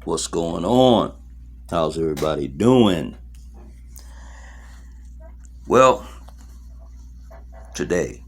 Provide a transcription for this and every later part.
What's going on? How's everybody doing? Well, today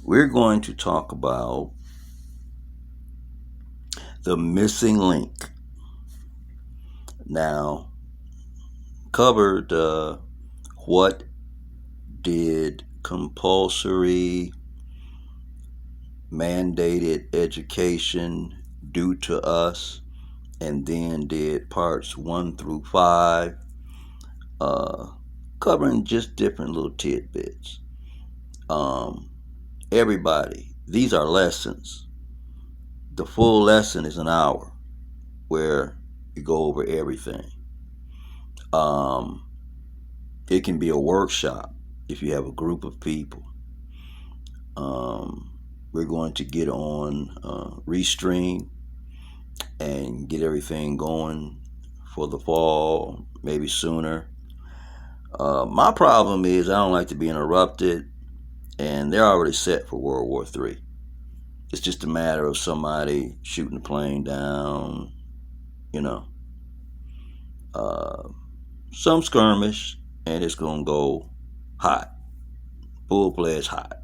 we're going to talk about the missing link. Now, covered what did compulsory mandated education do to us, and then did parts 1 through 5, covering just different little tidbits. Everybody, these are lessons. The full lesson is an hour where you go over everything. It can be a workshop if you have a group of people. We're going to get on Restream and get everything going for the fall, maybe sooner. My problem is I don't like to be interrupted, and they're already set for World War III. It's just a matter of somebody shooting the plane down, some skirmish, and it's going to go hot, full-fledged hot.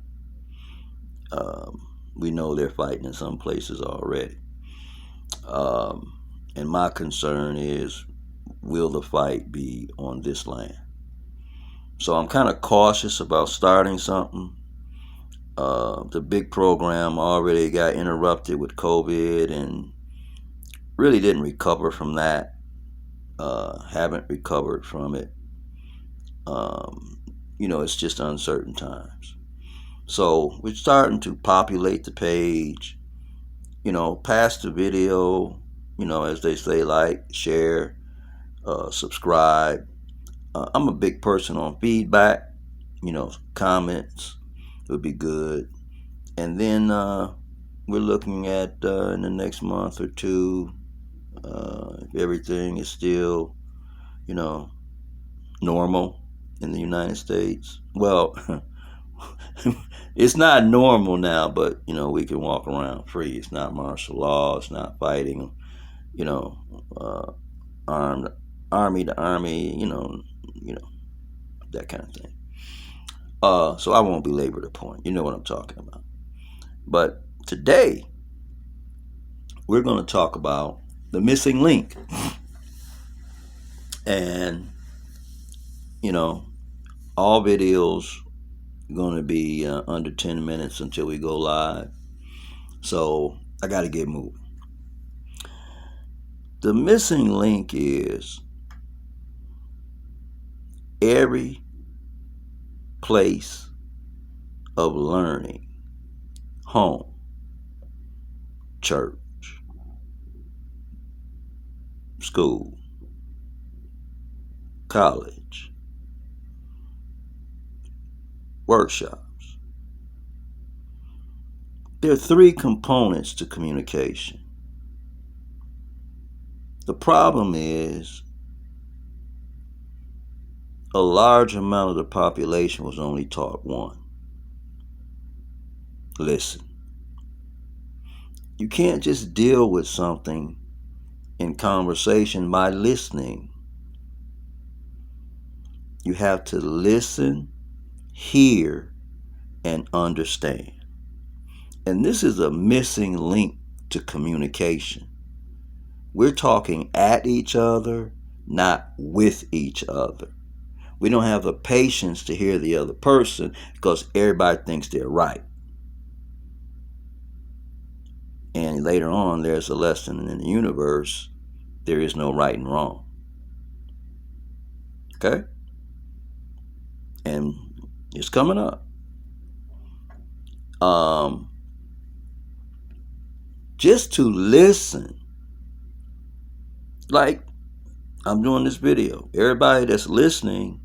We know they're fighting in some places already. And my concern is, will the fight be on this land? So I'm kind of cautious about starting something. The big program already got interrupted with COVID and really didn't recover from that. Haven't recovered from it. It's just uncertain times. So we're starting to populate the page, pass the video, as they say, like, share, subscribe. I'm a big person on feedback, comments would be good. And then we're looking at in the next month or two, if everything is still, normal in the United States. Well, it's not normal now, but, we can walk around free. It's not martial law. It's not fighting, army to army, that kind of thing. So I won't belabor the point. You know what I'm talking about. But today, we're going to talk about the missing link. And, all videos are going to be under 10 minutes until we go live. So I got to get moving. The missing link is every place of learning: home, church, school, college, workshops. There are 3 components to communication. The problem is a large amount of the population was only taught one: listen. You can't just deal with something in conversation by listening. You have to listen, hear, and understand. And this is a missing link to communication. We're talking at each other, not with each other. We don't have the patience to hear the other person because everybody thinks they're right. And later on, there's a lesson in the universe: there is no right and wrong. Okay? And it's coming up. Just to listen. Like, I'm doing this video. Everybody that's listening,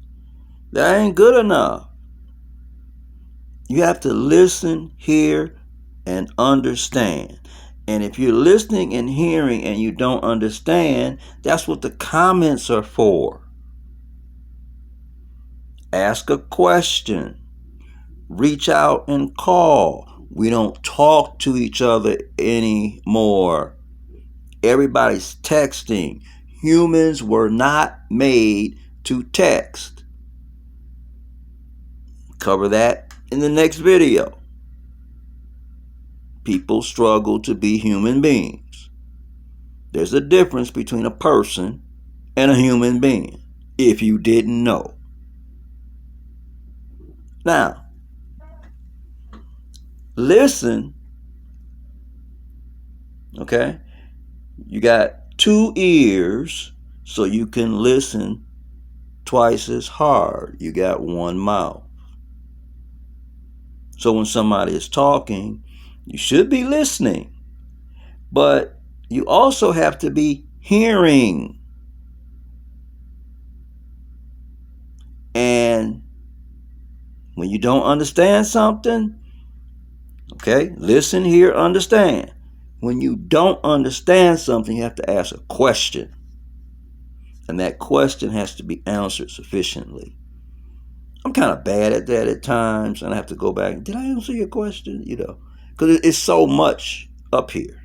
that ain't good enough. You have to listen, hear, and understand. And if you're listening and hearing and you don't understand, that's what the comments are for. Ask a question. Reach out and call. We don't talk to each other anymore. Everybody's texting. Humans were not made to text. Cover that in the next video. People struggle to be human beings. There's a difference between a person and a human being, if you didn't know. Now, listen, okay? You got 2 ears, so you can listen twice as hard. You got 1 mouth. So when somebody is talking, you should be listening, but you also have to be hearing. And when you don't understand something, okay, listen, hear, understand. When you don't understand something, you have to ask a question. And that question has to be answered sufficiently. I'm kind of bad at that at times, and I have to go back. Did I answer your question? Because it's so much up here,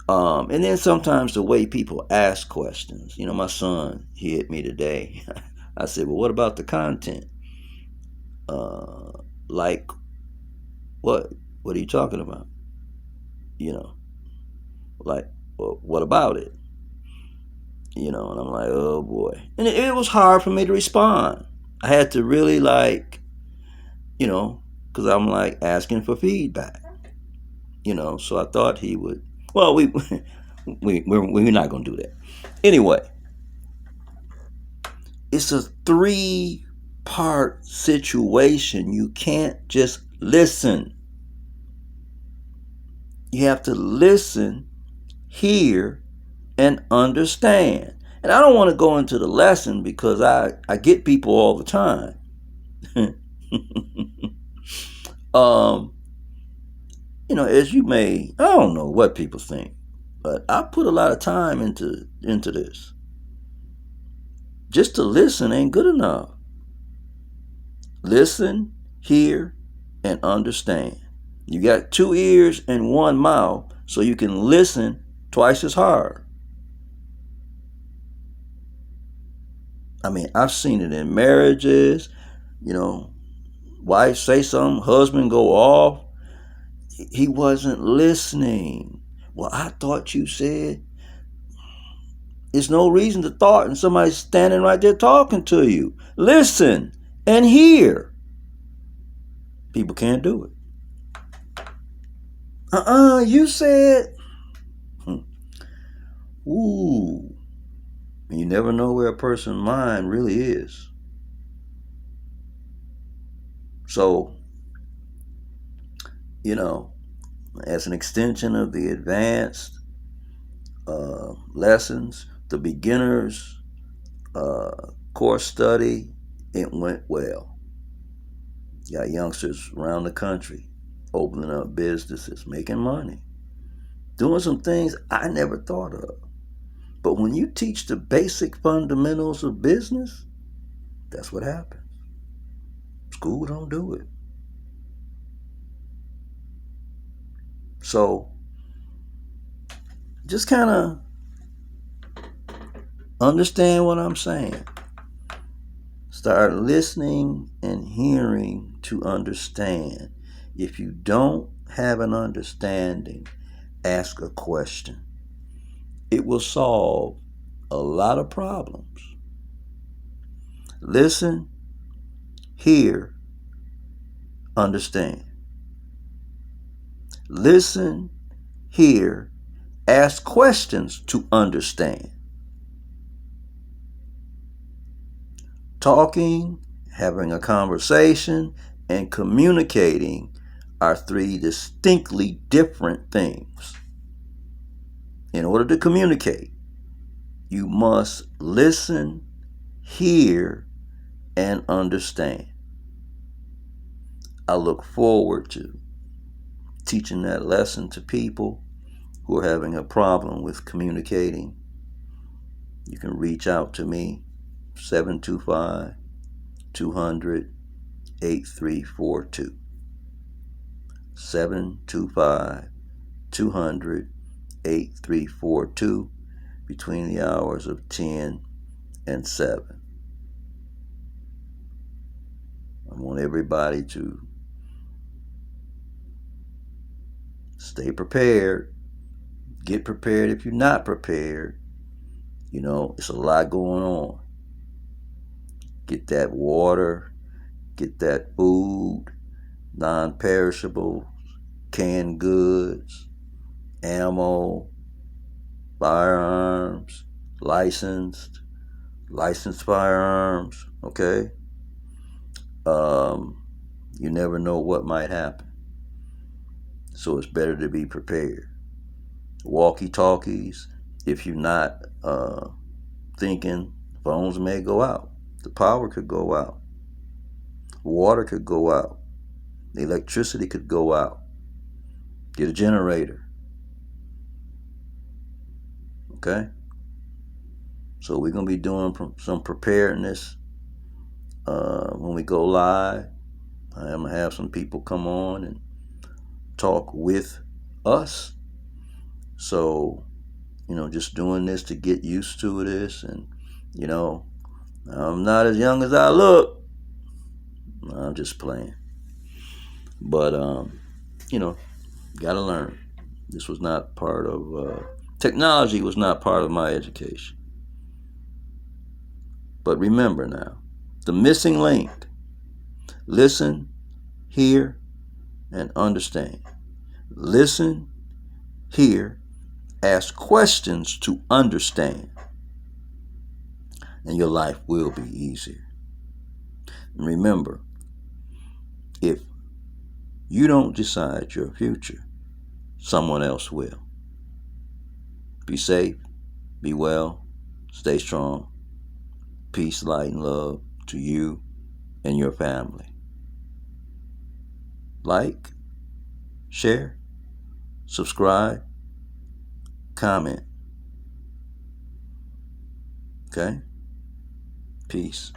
And then sometimes the way people ask questions. My son, he hit me today. I said, well, what about the content? Like, what? What are you talking about? Like, well, what about it? And I'm like, oh boy. And it was hard for me to respond. I had to really because I'm like asking for feedback. So I thought he would. Well, we're not gonna do that. Anyway, it's a 3-part situation. You can't just listen. You have to listen, hear, and understand. And I don't want to go into the lesson because I get people all the time. As you may, I don't know what people think, but I put a lot of time into this. Just to listen ain't good enough. Listen, hear, and understand. You got 2 ears and 1 mouth, so you can listen twice as hard. I mean, I've seen it in marriages, wife say something, husband go off. He wasn't listening. Well, I thought you said. There's no reason to thought, and somebody's standing right there talking to you. Listen and hear. People can't do it. You said. Ooh. You never know where a person's mind really is. So, as an extension of the advanced lessons, the beginners course study, it went well. Got youngsters around the country opening up businesses, making money, doing some things I never thought of. But when you teach the basic fundamentals of business, that's what happens. School don't do it. So just kind of understand what I'm saying. Start listening and hearing to understand. If you don't have an understanding, ask a question. It will solve a lot of problems. Listen, hear, understand. Listen, hear, ask questions to understand. Talking, having a conversation, and communicating are 3 distinctly different things. In order to communicate, you must listen, hear, and understand. I look forward to teaching that lesson to people who are having a problem with communicating. You can reach out to me, 725-200-8342. 725 888-200-8342 between the hours of 10 and 7. I want everybody to stay prepared. Get prepared if you're not prepared. It's a lot going on. Get that water, get that food, non-perishable, canned goods, ammo, firearms, licensed firearms, okay? You never know what might happen. So it's better to be prepared. Walkie-talkies, if you're not thinking, phones may go out. The power could go out. Water could go out. The electricity could go out. Get a generator. Okay? So we're going to be doing some preparedness when we go live. I'm going to have some people come on and talk with us. So, just doing this to get used to this. And, I'm not as young as I look. I'm just playing. But, got to learn. This was not part of, technology was not part of my education. But remember now, the missing link: listen, hear, and understand. Listen, hear, ask questions to understand, and your life will be easier. And remember, if you don't decide your future, someone else will. Be safe, be well, stay strong. Peace, light, and love to you and your family. Like, share, subscribe, comment. Okay? Peace.